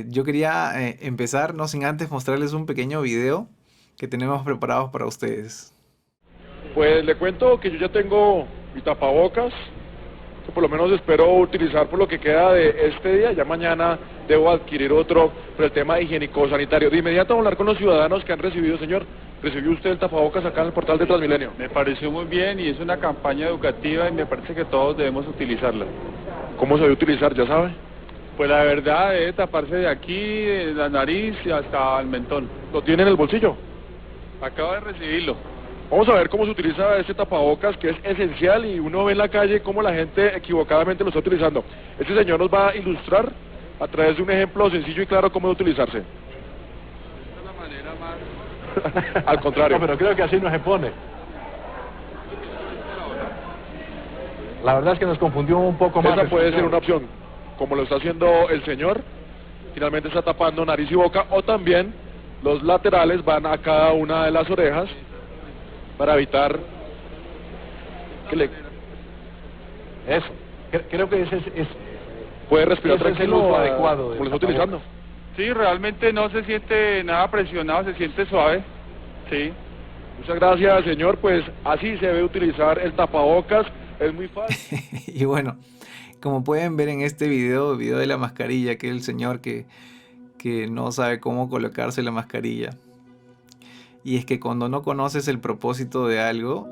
Yo quería empezar, no sin antes mostrarles un pequeño video que tenemos preparados para ustedes. Pues le cuento que yo ya tengo mi tapabocas, que por lo menos espero utilizar por lo que queda de este día. Ya mañana debo adquirir otro por el tema higiénico-sanitario. De inmediato vamos a hablar con los ciudadanos que han recibido, señor. ¿Recibió usted el tapabocas acá en el portal de Transmilenio? Me pareció muy bien y es una campaña educativa y me parece que todos debemos utilizarla. ¿Cómo se debe utilizar, ya sabe? Pues la verdad debe taparse de aquí, de la nariz y hasta el mentón. ¿Lo tiene en el bolsillo? Acabo de recibirlo. Vamos a ver cómo se utiliza este tapabocas, que es esencial, y uno ve en la calle cómo la gente equivocadamente lo está utilizando. Este señor nos va a ilustrar a través de un ejemplo sencillo y claro cómo debe utilizarse. Esta es la manera más... Al contrario. No, pero creo que así no se pone. La verdad es que nos confundió un poco más. Esa puede ser una opción, como lo está haciendo el señor. Finalmente está tapando nariz y boca, o también los laterales van a cada una de las orejas para evitar que le... Eso. Creo que ese es puede respirar ese es el tranquilo, uso adecuado como del lo está tapabocas. utilizando. Sí, realmente no se siente nada presionado, se siente suave. Sí. Muchas gracias, señor. Pues así se debe utilizar el tapabocas. Es muy fácil. Y bueno, como pueden ver en este video de la mascarilla, que es el señor que no sabe cómo colocarse la mascarilla. Y es que cuando no conoces el propósito de algo,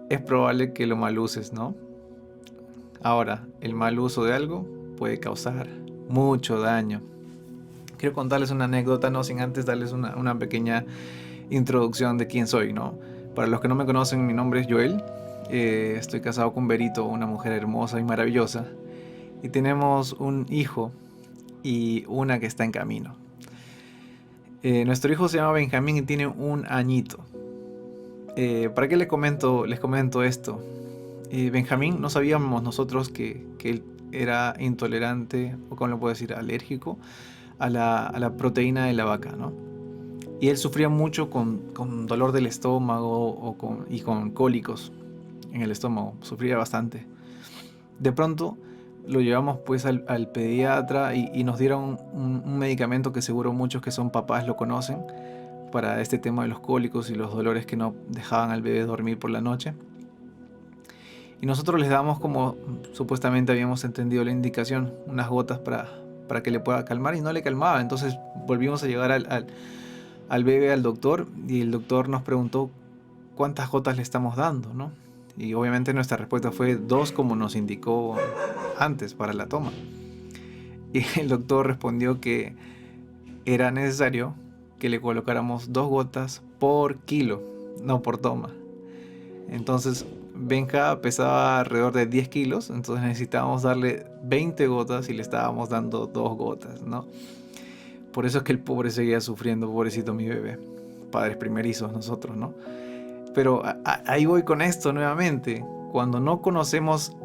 es probable que lo mal uses, ¿no? Ahora, el mal uso de algo puede causar mucho daño. Quiero contarles una anécdota, no sin antes darles una pequeña introducción de quién soy, ¿no? Para los que no me conocen, mi nombre es Joel. Estoy casado con Berito, una mujer hermosa y maravillosa. Y tenemos un hijo y una que está en camino. Nuestro hijo se llama Benjamín y tiene 1 añito. ¿Para qué les comento esto? Benjamín, no sabíamos nosotros que él era intolerante, o como lo puedo decir, alérgico a la proteína de la vaca, ¿no? Y él sufría mucho con dolor del estómago y con cólicos en el estómago, sufría bastante. De pronto lo llevamos pues al pediatra y nos dieron un medicamento que seguro muchos que son papás lo conocen, para este tema de los cólicos y los dolores que no dejaban al bebé dormir por la noche. Y nosotros les damos, como supuestamente habíamos entendido la indicación, unas gotas para que le pueda calmar, y no le calmaba. Entonces volvimos a llegar al bebé al doctor, y el doctor nos preguntó cuántas gotas le estamos dando, ¿no? Y obviamente nuestra respuesta fue 2, como nos indicó antes para la toma. Y el doctor respondió que era necesario que le colocáramos 2 gotas por kilo, no por toma. Entonces Benja pesaba alrededor de 10 kilos, entonces necesitábamos darle 20 gotas y le estábamos dando 2 gotas, ¿no? Por eso es que el pobre seguía sufriendo, pobrecito mi bebé. Padres primerizos nosotros, ¿no? Pero ahí voy con esto nuevamente. Cuando no conocemos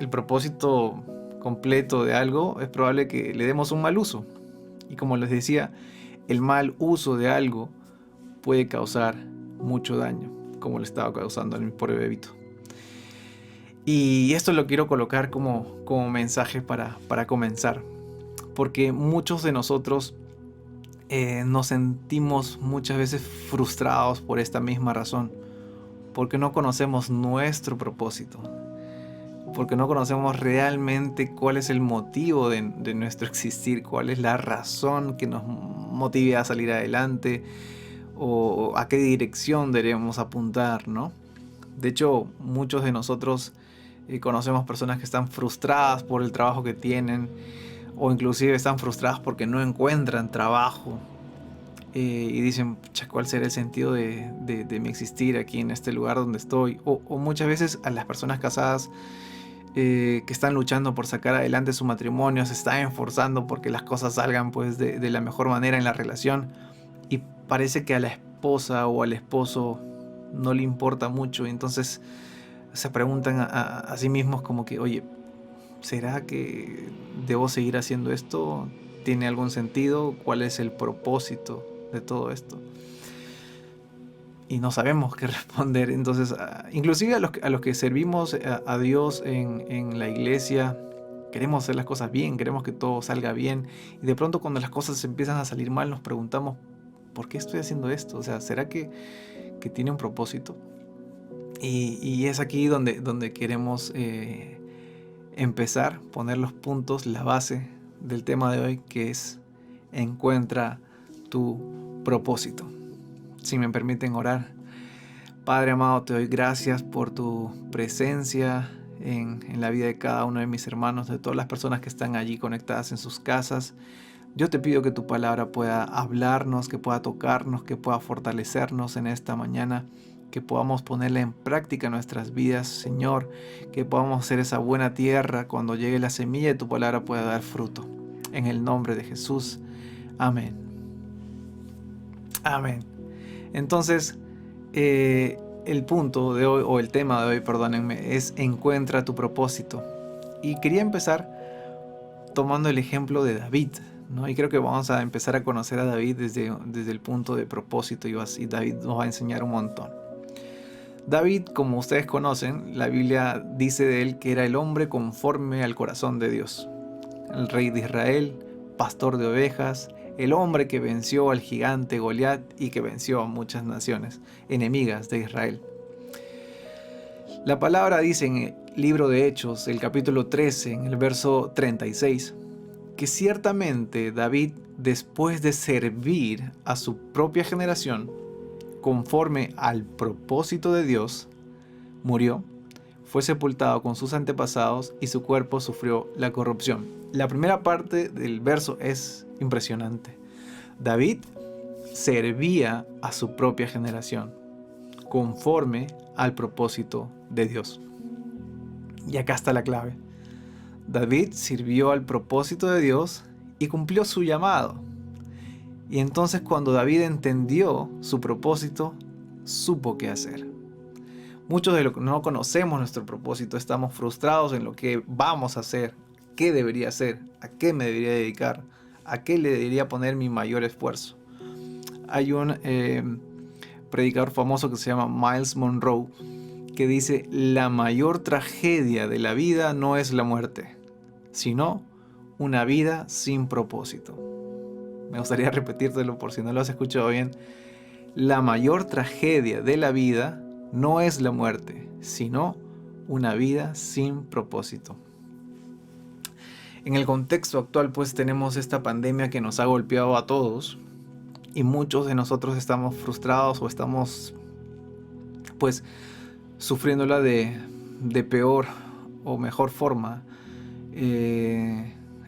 el propósito completo de algo, es probable que le demos un mal uso. Y como les decía, el mal uso de algo puede causar mucho daño, como le estaba causando a mi pobre bebito. Y esto lo quiero colocar como mensaje para comenzar, porque muchos de nosotros nos sentimos muchas veces frustrados por esta misma razón, porque no conocemos nuestro propósito, porque no conocemos realmente cuál es el motivo de nuestro existir, cuál es la razón que nos motive a salir adelante, o a qué dirección debemos apuntar, ¿no? De hecho, muchos de nosotros conocemos personas que están frustradas por el trabajo que tienen, o inclusive están frustradas porque no encuentran trabajo, y dicen, ¿cuál será el sentido de mi existir aquí en este lugar donde estoy? O muchas veces a las personas casadas que están luchando por sacar adelante su matrimonio, se están esforzando porque las cosas salgan pues de la mejor manera en la relación, y parece que a la esposa o al esposo no le importa mucho, y entonces se preguntan a sí mismos como que, oye, ¿será que debo seguir haciendo esto? ¿Tiene algún sentido? ¿Cuál es el propósito de todo esto? Y no sabemos qué responder. Entonces, inclusive a los que servimos a Dios en la iglesia, queremos hacer las cosas bien, queremos que todo salga bien, y de pronto cuando las cosas empiezan a salir mal nos preguntamos, ¿por qué estoy haciendo esto? O sea, ¿será que tiene un propósito? Y es aquí donde queremos empezar, poner los puntos, la base del tema de hoy, que es encuentra tu propósito. Si me permiten orar. Padre amado, te doy gracias por tu presencia en la vida de cada uno de mis hermanos, de todas las personas que están allí conectadas en sus casas. Yo te pido que tu palabra pueda hablarnos, que pueda tocarnos, que pueda fortalecernos en esta mañana, que podamos ponerla en práctica en nuestras vidas, Señor, que podamos ser esa buena tierra cuando llegue la semilla de tu palabra pueda dar fruto. En el nombre de Jesús. Amén. Amén. Entonces, el punto de hoy, o el tema de hoy, perdónenme, es encuentra tu propósito. Y quería empezar tomando el ejemplo de David, ¿no? Y creo que vamos a empezar a conocer a David desde el punto de propósito, y David nos va a enseñar un montón. David, como ustedes conocen, la Biblia dice de él que era el hombre conforme al corazón de Dios. El rey de Israel, pastor de ovejas, el hombre que venció al gigante Goliat y que venció a muchas naciones enemigas de Israel. La palabra dice en el libro de Hechos, el capítulo 13, en el verso 36, que ciertamente David, después de servir a su propia generación, conforme al propósito de Dios, murió, fue sepultado con sus antepasados y su cuerpo sufrió la corrupción. La primera parte del verso es impresionante. David servía a su propia generación, conforme al propósito de Dios. Y acá está la clave. David sirvió al propósito de Dios y cumplió su llamado. Y entonces cuando David entendió su propósito, supo qué hacer. Muchos de los que no conocemos nuestro propósito estamos frustrados en lo que vamos a hacer, qué debería hacer, a qué me debería dedicar, a qué le debería poner mi mayor esfuerzo. Hay un predicador famoso que se llama Miles Monroe que dice: la mayor tragedia de la vida no es la muerte, sino una vida sin propósito. Me gustaría repetírtelo por si no lo has escuchado bien. La mayor tragedia de la vida no es la muerte, sino una vida sin propósito. En el contexto actual, pues tenemos esta pandemia que nos ha golpeado a todos y muchos de nosotros estamos frustrados o estamos pues sufriéndola de peor o mejor forma.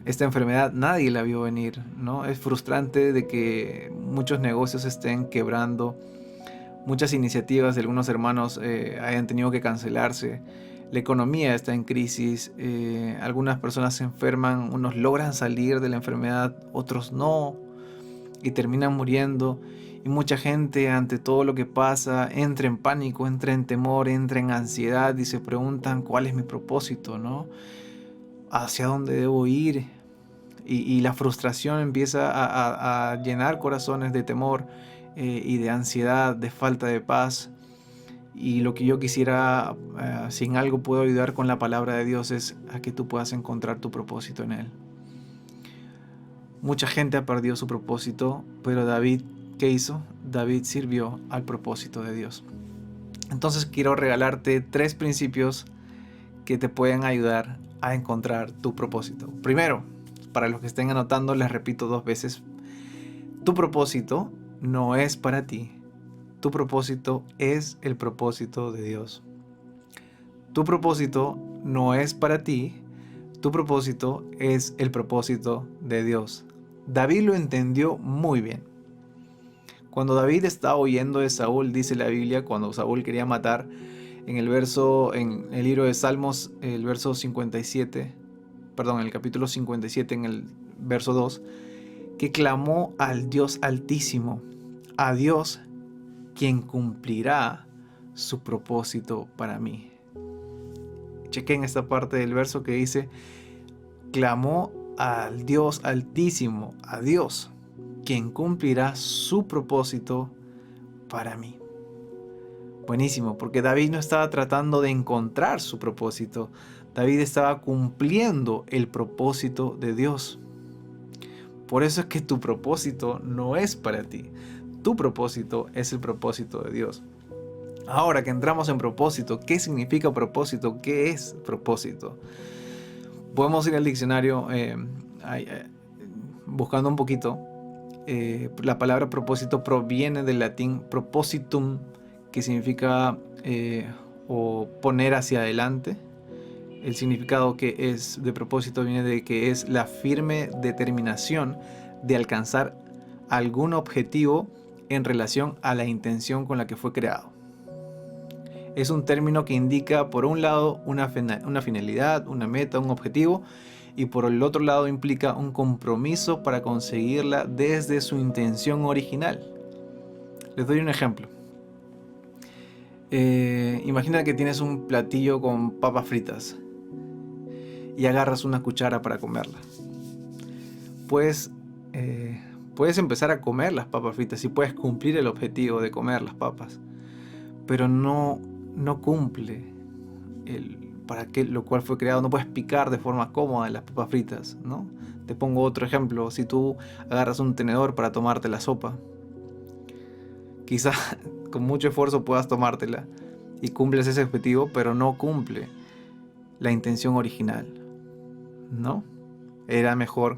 Esta enfermedad nadie la vio venir, ¿no? Es frustrante de que muchos negocios estén quebrando, muchas iniciativas de algunos hermanos hayan tenido que cancelarse, la economía está en crisis, algunas personas se enferman, unos logran salir de la enfermedad, otros no, y terminan muriendo, y mucha gente ante todo lo que pasa entra en pánico, entra en temor, entra en ansiedad y se preguntan cuál es mi propósito, ¿no? ¿Hacia dónde debo ir? Y la frustración empieza a llenar corazones de temor y de ansiedad, de falta de paz. Y lo que yo quisiera, si en algo puedo ayudar con la palabra de Dios, es a que tú puedas encontrar tu propósito en Él. Mucha gente ha perdido su propósito, pero David, ¿qué hizo? David sirvió al propósito de Dios. Entonces quiero regalarte 3 principios que te pueden ayudar a encontrar tu propósito. Primero, para los que estén anotando, les repito 2 veces. Tu propósito no es para ti. Tu propósito es el propósito de Dios. Tu propósito no es para ti. Tu propósito es el propósito de Dios. David lo entendió muy bien. Cuando David estaba huyendo de Saúl, dice la Biblia, cuando Saúl quería matar, en el libro de Salmos, el capítulo 57, en el verso 2, que clamó al Dios Altísimo, a Dios quien cumplirá su propósito para mí. Chequen esta parte del verso que dice: clamó al Dios Altísimo, a Dios quien cumplirá su propósito para mí. Buenísimo, porque David no estaba tratando de encontrar su propósito. David estaba cumpliendo el propósito de Dios. Por eso es que tu propósito no es para ti. Tu propósito es el propósito de Dios. Ahora que entramos en propósito, ¿qué significa propósito? ¿Qué es propósito? Podemos ir al diccionario buscando un poquito. La palabra propósito proviene del latín propositum, que significa o poner hacia adelante. El significado que es de propósito viene de que es la firme determinación de alcanzar algún objetivo en relación a la intención con la que fue creado. Es un término que indica, por un lado, una finalidad, una meta, un objetivo, y por el otro lado implica un compromiso para conseguirla desde su intención original. Les doy un ejemplo. Imagina que tienes un platillo con papas fritas y agarras una cuchara para comerla. Puedes empezar a comer las papas fritas y puedes cumplir el objetivo de comer las papas, pero no cumple para qué lo cual fue creado. No puedes picar de forma cómoda las papas fritas, ¿no? Te pongo otro ejemplo. Si tú agarras un tenedor para tomarte la sopa, quizá con mucho esfuerzo puedas tomártela y cumples ese objetivo, pero no cumple la intención original, ¿no? Era mejor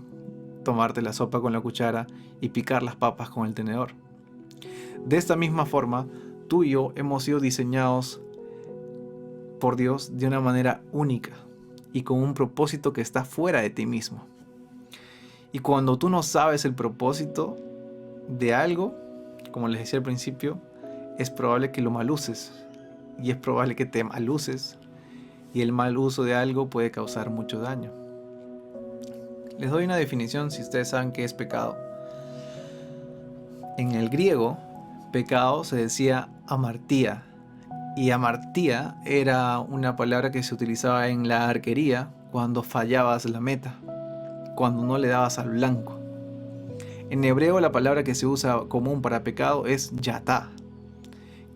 tomarte la sopa con la cuchara y picar las papas con el tenedor. De esta misma forma, tú y yo hemos sido diseñados por Dios de una manera única y con un propósito que está fuera de ti mismo. Y cuando tú no sabes el propósito de algo, como les decía al principio, es probable que lo maluses, y es probable que te maluses, y el mal uso de algo puede causar mucho daño. Les doy una definición si ustedes saben qué es pecado. En el griego, pecado se decía amartía, y amartía era una palabra que se utilizaba en la arquería cuando fallabas la meta, cuando no le dabas al blanco. En hebreo la palabra que se usa común para pecado es yatá,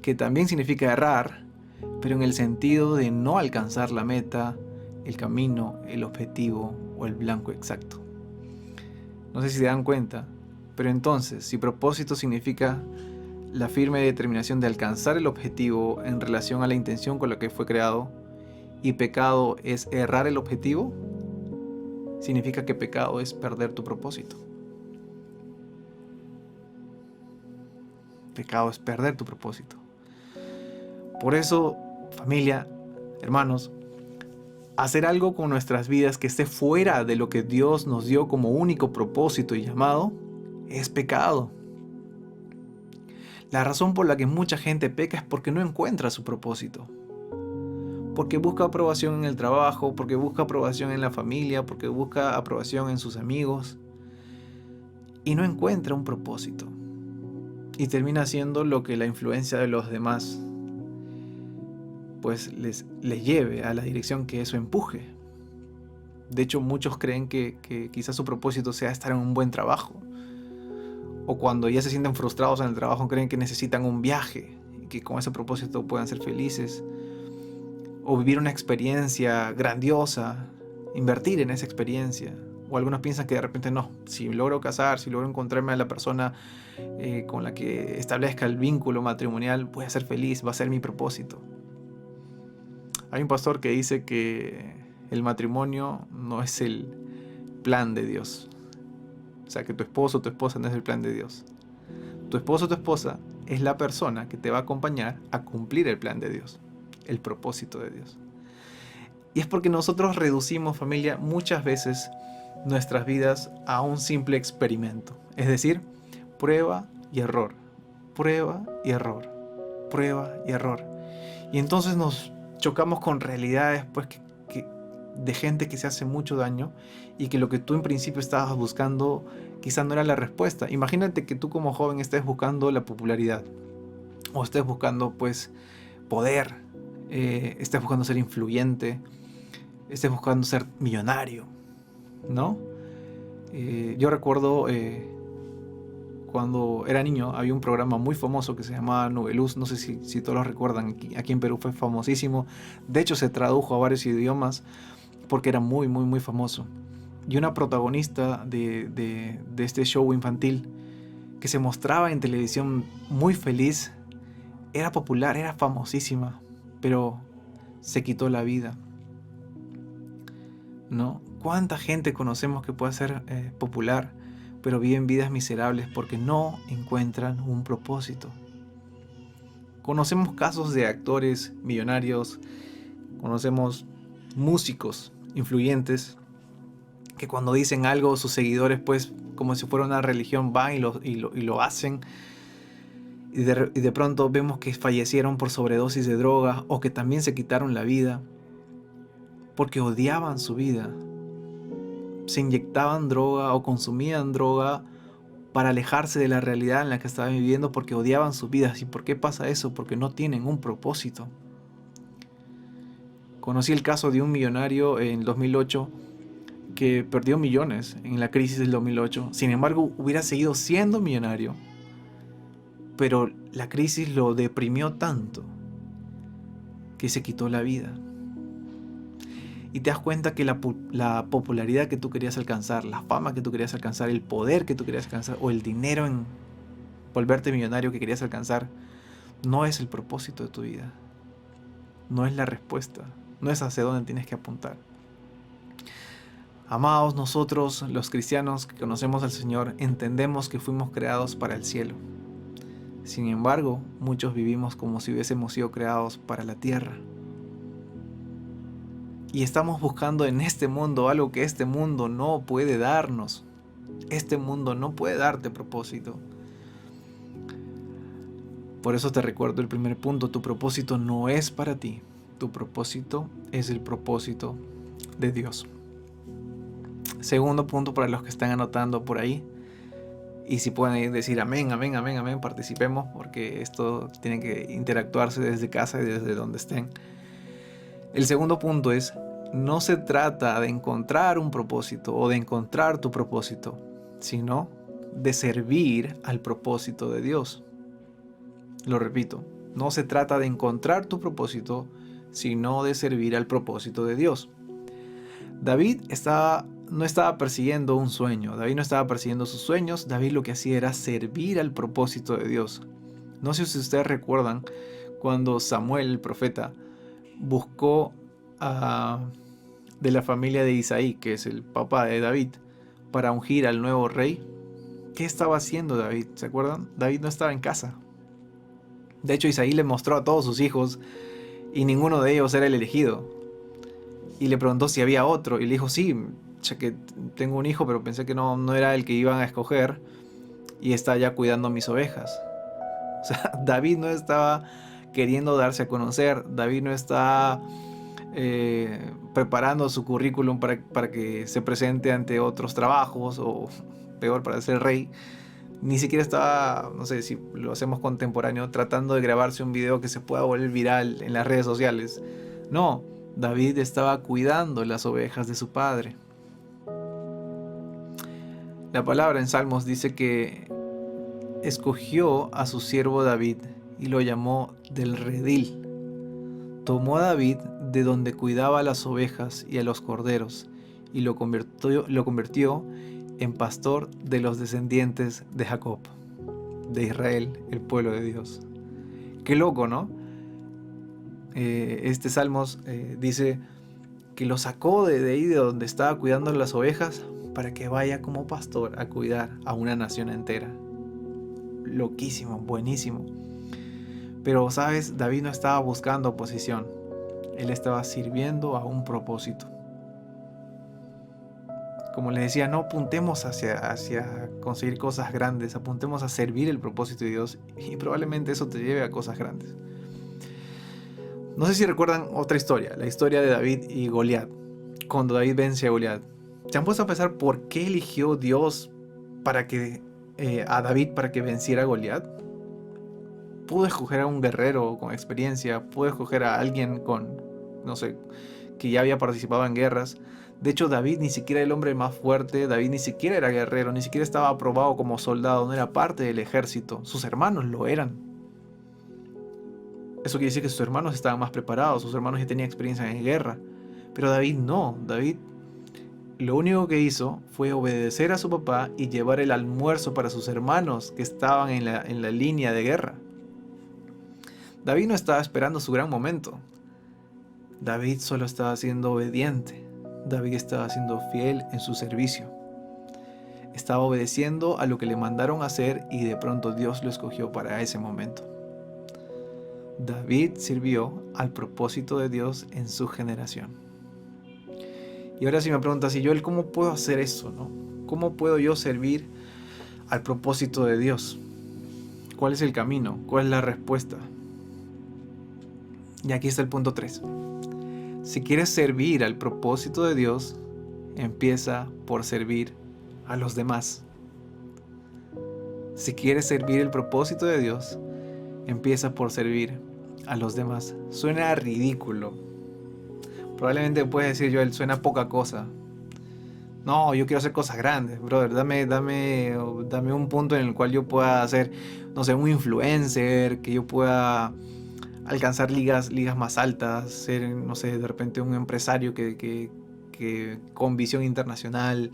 que también significa errar, pero en el sentido de no alcanzar la meta, el camino, el objetivo o el blanco exacto. No sé si se dan cuenta, pero entonces, si propósito significa la firme determinación de alcanzar el objetivo en relación a la intención con la que fue creado, y pecado es errar el objetivo, significa que pecado es perder tu propósito. Pecado es perder tu propósito. Por eso, familia, hermanos, hacer algo con nuestras vidas que esté fuera de lo que Dios nos dio como único propósito y llamado es pecado. La razón por la que mucha gente peca es porque no encuentra su propósito. Porque busca aprobación en el trabajo, porque busca aprobación en la familia, porque busca aprobación en sus amigos y no encuentra un propósito. Y termina haciendo lo que la influencia de los demás pues les lleve a la dirección que eso empuje. De hecho, muchos creen que quizás su propósito sea estar en un buen trabajo. O cuando ya se sienten frustrados en el trabajo, creen que necesitan un viaje y que con ese propósito puedan ser felices. O vivir una experiencia grandiosa, invertir en esa experiencia. O algunos piensan que de repente no, si logro casar, si logro encontrarme a la persona con la que establezca el vínculo matrimonial, voy a ser feliz, va a ser mi propósito. Hay un pastor que dice que el matrimonio no es el plan de Dios. O sea, que tu esposo o tu esposa no es el plan de Dios. Tu esposo o tu esposa es la persona que te va a acompañar a cumplir el plan de Dios, el propósito de Dios. Y es porque nosotros reducimos, familia, muchas veces nuestras vidas a un simple experimento. Es decir, prueba y error, prueba y error, prueba y error. Y entonces nos chocamos con realidades pues, de gente que se hace mucho daño y que lo que tú en principio estabas buscando quizá no era la respuesta. Imagínate que tú como joven estés buscando la popularidad o estés buscando pues poder, estés buscando ser influyente, estés buscando ser millonario, ¿no? Yo recuerdo cuando era niño había un programa muy famoso que se llamaba Nubeluz, no sé si todos lo recuerdan, aquí en Perú fue famosísimo, de hecho se tradujo a varios idiomas porque era muy muy muy famoso. Y una protagonista de este show infantil que se mostraba en televisión muy feliz, era popular, era famosísima, pero se quitó la vida, ¿no? ¿Cuánta gente conocemos que puede ser popular, pero viven vidas miserables porque no encuentran un propósito? Conocemos casos de actores millonarios, conocemos músicos influyentes que cuando dicen algo sus seguidores, pues como si fuera una religión, van y lo hacen, y de pronto vemos que fallecieron por sobredosis de droga o que también se quitaron la vida porque odiaban su vida. Se inyectaban droga o consumían droga para alejarse de la realidad en la que estaban viviendo porque odiaban sus vidas. ¿Y por qué pasa eso? Porque no tienen un propósito. Conocí el caso de un millonario en 2008 que perdió millones en la crisis del 2008. Sin embargo, hubiera seguido siendo millonario, pero la crisis lo deprimió tanto que se quitó la vida. Y te das cuenta que la popularidad que tú querías alcanzar, la fama que tú querías alcanzar, el poder que tú querías alcanzar, o el dinero en volverte millonario que querías alcanzar, no es el propósito de tu vida. No es la respuesta. No es hacia dónde tienes que apuntar. Amados, nosotros, los cristianos que conocemos al Señor, entendemos que fuimos creados para el cielo. Sin embargo, muchos vivimos como si hubiésemos sido creados para la tierra. Y estamos buscando en este mundo algo que este mundo no puede darnos. Este mundo no puede darte propósito. Por eso te recuerdo el primer punto: tu propósito no es para ti. Tu propósito es el propósito de Dios. Segundo punto, para los que están anotando por ahí, y si pueden decir amén, amén, amén, amén, participemos, porque esto tiene que interactuarse desde casa y desde donde estén. El segundo punto es: no se trata de encontrar un propósito o de encontrar tu propósito, sino de servir al propósito de Dios. Lo repito, no se trata de encontrar tu propósito, sino de servir al propósito de Dios. David no estaba persiguiendo un sueño, David no estaba persiguiendo sus sueños, David lo que hacía era servir al propósito de Dios. No sé si ustedes recuerdan cuando Samuel, el profeta, buscó de la familia de Isaí, que es el papá de David, para ungir al nuevo rey. ¿Qué estaba haciendo David? ¿Se acuerdan? David no estaba en casa. De hecho, Isaí le mostró a todos sus hijos y ninguno de ellos era el elegido. Y le preguntó si había otro y le dijo: sí, ya que tengo un hijo, pero pensé que no era el que iban a escoger y está ya cuidando mis ovejas. O sea, David no estaba queriendo darse a conocer, David no está preparando su currículum para que se presente ante otros trabajos, o peor, para ser rey. Ni siquiera estaba, no sé si lo hacemos contemporáneo, tratando de grabarse un video que se pueda volver viral en las redes sociales. No, David estaba cuidando las ovejas de su padre. La palabra en Salmos dice que escogió a su siervo David y lo llamó del redil. Tomó a David de donde cuidaba a las ovejas y a los corderos y lo convirtió en pastor de los descendientes de Jacob, de Israel, el pueblo de Dios. Qué loco, ¿no? Este Salmos dice que lo sacó de ahí, de donde estaba cuidando las ovejas, para que vaya como pastor a cuidar a una nación entera. Loquísimo, buenísimo. Pero, ¿sabes? David no estaba buscando posición. Él estaba sirviendo a un propósito. Como les decía, no apuntemos hacia conseguir cosas grandes, apuntemos a servir el propósito de Dios y probablemente eso te lleve a cosas grandes. No sé si recuerdan otra historia, la historia de David y Goliat, cuando David vence a Goliat. ¿Se han puesto a pensar por qué eligió Dios a David para que venciera a Goliat? Pudo escoger a un guerrero con experiencia, pudo escoger a alguien que ya había participado en guerras. De hecho, David ni siquiera era el hombre más fuerte, David ni siquiera era guerrero, ni siquiera estaba aprobado como soldado, no era parte del ejército. Sus hermanos lo eran. Eso quiere decir que sus hermanos estaban más preparados, sus hermanos ya tenían experiencia en guerra. Pero David no, David lo único que hizo fue obedecer a su papá y llevar el almuerzo para sus hermanos que estaban en la línea de guerra. David no estaba esperando su gran momento. David solo estaba siendo obediente. David estaba siendo fiel en su servicio. Estaba obedeciendo a lo que le mandaron hacer y de pronto Dios lo escogió para ese momento. David sirvió al propósito de Dios en su generación. Y ahora si me preguntas, ¿y yo cómo puedo hacer eso, no? ¿Cómo puedo yo servir al propósito de Dios? ¿Cuál es el camino? ¿Cuál es la respuesta? Y aquí está el punto 3. Si quieres servir al propósito de Dios, empieza por servir a los demás. Si quieres servir el propósito de Dios, empieza por servir a los demás. Suena ridículo. Probablemente puedes decir, Joel, suena poca cosa. No, yo quiero hacer cosas grandes, brother. Dame un punto en el cual yo pueda ser, no sé, un influencer, que yo pueda alcanzar ligas más altas, ser, no sé, de repente un empresario que con visión internacional.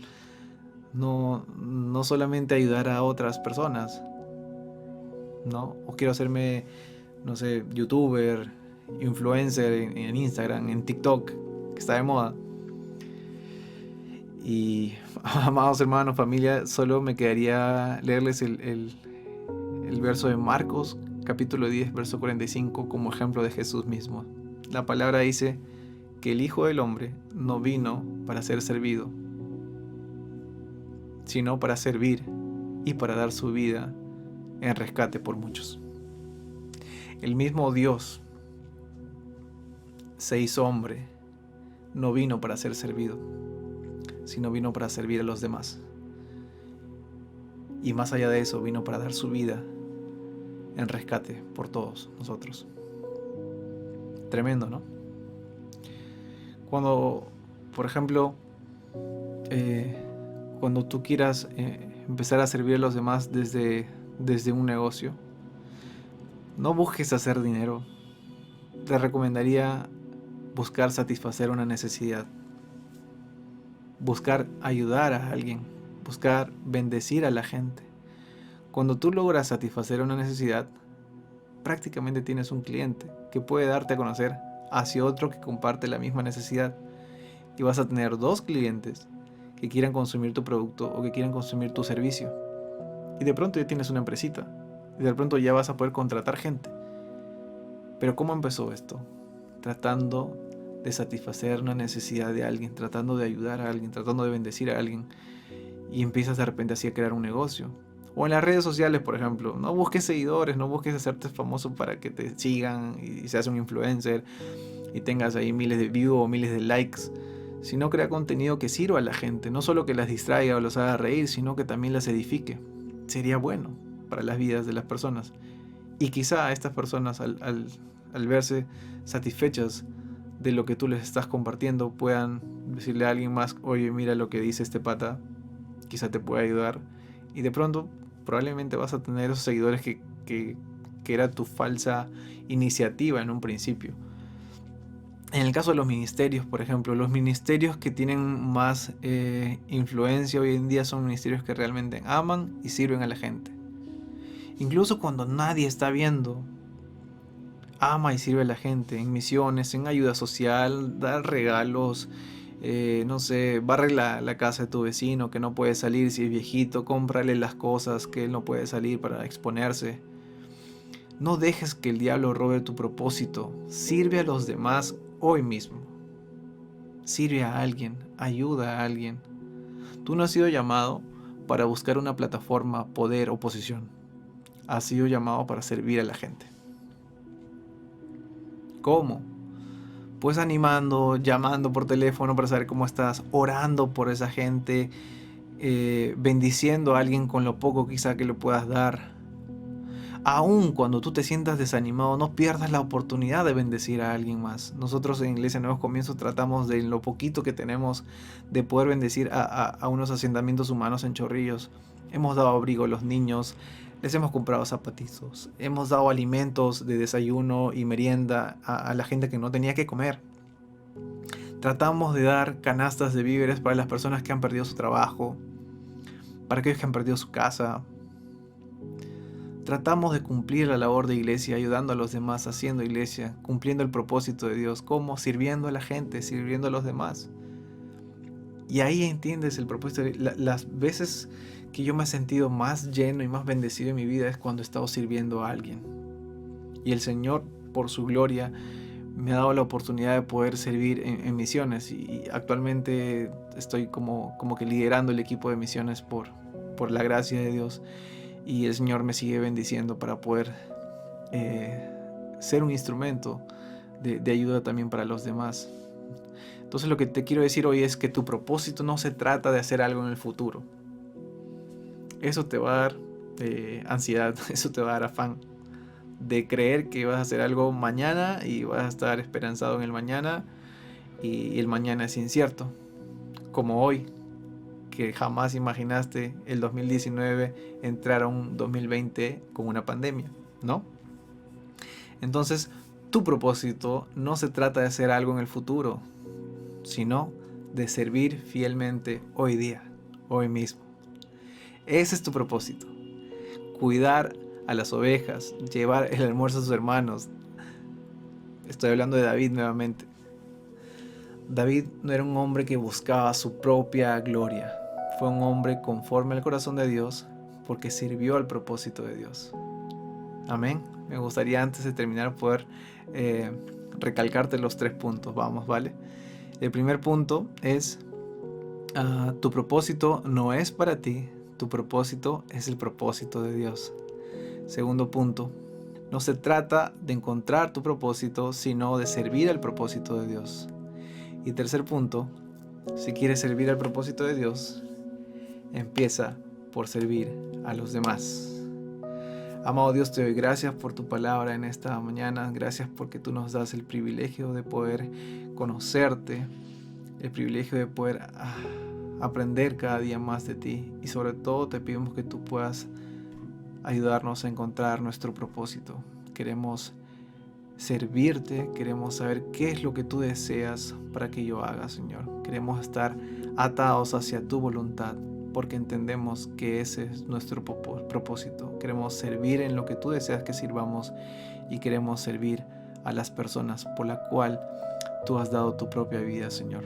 No solamente ayudar a otras personas, ¿no? O quiero hacerme, no sé, youtuber, influencer en Instagram, en TikTok, que está de moda. Y amados hermanos, familia, solo me quedaría leerles el verso de Marcos, capítulo 10, verso 45, como ejemplo de Jesús mismo. La palabra dice que el Hijo del Hombre no vino para ser servido, sino para servir y para dar su vida en rescate por muchos. El mismo Dios se hizo hombre, no vino para ser servido, sino vino para servir a los demás. Y más allá de eso, vino para dar su vida en rescate por todos nosotros. Tremendo, ¿no? Cuando, por ejemplo, cuando tú quieras empezar a servir a los demás desde un negocio, no busques hacer dinero. Te recomendaría buscar satisfacer una necesidad, buscar ayudar a alguien, buscar bendecir a la gente. Cuando tú logras satisfacer una necesidad, prácticamente tienes un cliente que puede darte a conocer hacia otro que comparte la misma necesidad, y vas a tener 2 clientes que quieran consumir tu producto o que quieran consumir tu servicio. Y de pronto ya tienes una empresita. Y de pronto ya vas a poder contratar gente. Pero ¿cómo empezó esto? Tratando de satisfacer una necesidad de alguien, tratando de ayudar a alguien, tratando de bendecir a alguien. Y empiezas de repente así a crear un negocio. O en las redes sociales, por ejemplo. No busques seguidores, no busques hacerte famoso para que te sigan y seas un influencer y tengas ahí miles de views o miles de likes. Sino crea contenido que sirva a la gente, no solo que las distraiga o los haga reír, sino que también las edifique. Sería bueno para las vidas de las personas. Y quizá estas personas al verse satisfechas de lo que tú les estás compartiendo, puedan decirle a alguien más, oye, mira lo que dice este pata, quizá te pueda ayudar. Y de pronto probablemente vas a tener esos seguidores que era tu falsa iniciativa en un principio. En el caso de los ministerios, por ejemplo, los ministerios que tienen más influencia hoy en día son ministerios que realmente aman y sirven a la gente. Incluso cuando nadie está viendo, ama y sirve a la gente en misiones, en ayuda social, dar regalos, no sé, barre la casa de tu vecino que no puede salir si es viejito, cómprale las cosas que él no puede salir para exponerse. No dejes que el diablo robe tu propósito. Sirve a los demás hoy mismo. Sirve a alguien, ayuda a alguien. Tú no has sido llamado para buscar una plataforma, poder o posición. Has sido llamado para servir a la gente. ¿Cómo? Pues animando, llamando por teléfono para saber cómo estás, orando por esa gente, bendiciendo a alguien con lo poco quizá que le puedas dar. Aún cuando tú te sientas desanimado, no pierdas la oportunidad de bendecir a alguien más. Nosotros en Iglesia Nuevos Comienzos tratamos de, en lo poquito que tenemos, de poder bendecir a unos asentamientos humanos en Chorrillos. Hemos dado abrigo a los niños, les hemos comprado zapatitos, hemos dado alimentos de desayuno y merienda a la gente que no tenía que comer. Tratamos de dar canastas de víveres para las personas que han perdido su trabajo, para aquellos que han perdido su casa. Tratamos de cumplir la labor de iglesia, ayudando a los demás, haciendo iglesia, cumpliendo el propósito de Dios. ¿Cómo? Sirviendo a la gente, sirviendo a los demás. Y ahí entiendes el propósito. Las veces que yo me he sentido más lleno y más bendecido en mi vida es cuando he estado sirviendo a alguien. Y el Señor, por su gloria, me ha dado la oportunidad de poder servir en misiones. Y actualmente estoy como que liderando el equipo de misiones por la gracia de Dios. Y el Señor me sigue bendiciendo para poder ser un instrumento de ayuda también para los demás. Entonces lo que te quiero decir hoy es que tu propósito no se trata de hacer algo en el futuro. Eso te va a dar ansiedad, eso te va a dar afán de creer que vas a hacer algo mañana y vas a estar esperanzado en el mañana y el mañana es incierto. Como hoy, que jamás imaginaste el 2019 entrar a un 2020 con una pandemia, ¿no? Entonces, tu propósito no se trata de hacer algo en el futuro, sino de servir fielmente hoy día, hoy mismo. Ese es tu propósito. Cuidar a las ovejas, llevar el almuerzo a sus hermanos. Estoy hablando de David nuevamente. David no era un hombre que buscaba su propia gloria. Fue un hombre conforme al corazón de Dios porque sirvió al propósito de Dios. Amén. Me gustaría antes de terminar poder recalcarte los 3 puntos. Vamos, ¿vale? El primer punto es tu propósito no es para ti, tu propósito es el propósito de Dios. Segundo punto, no se trata de encontrar tu propósito, sino de servir al propósito de Dios. Y tercer punto, si quieres servir al propósito de Dios, empieza por servir a los demás. Amado Dios, te doy gracias por tu palabra en esta mañana. Gracias porque tú nos das el privilegio de poder conocerte, el privilegio de poder aprender cada día más de ti. Y sobre todo te pedimos que tú puedas ayudarnos a encontrar nuestro propósito. Queremos servirte, queremos saber qué es lo que tú deseas para que yo haga, Señor. Queremos estar atados hacia tu voluntad, porque entendemos que ese es nuestro propósito. Queremos servir en lo que tú deseas que sirvamos y queremos servir a las personas por la cual tú has dado tu propia vida, Señor.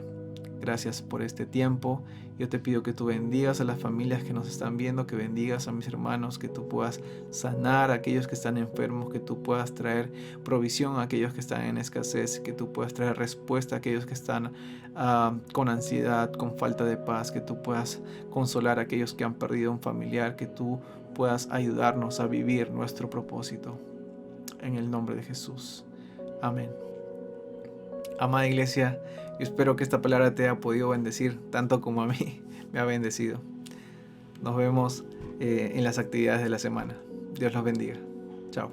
Gracias por este tiempo. Yo te pido que tú bendigas a las familias que nos están viendo, que bendigas a mis hermanos, que tú puedas sanar a aquellos que están enfermos, que tú puedas traer provisión a aquellos que están en escasez, que tú puedas traer respuesta a aquellos que están con ansiedad, con falta de paz, que tú puedas consolar a aquellos que han perdido un familiar, que tú puedas ayudarnos a vivir nuestro propósito. En el nombre de Jesús. Amén. Amada iglesia, yo espero que esta palabra te haya podido bendecir tanto como a mí me ha bendecido. Nos vemos en las actividades de la semana. Dios los bendiga. Chao.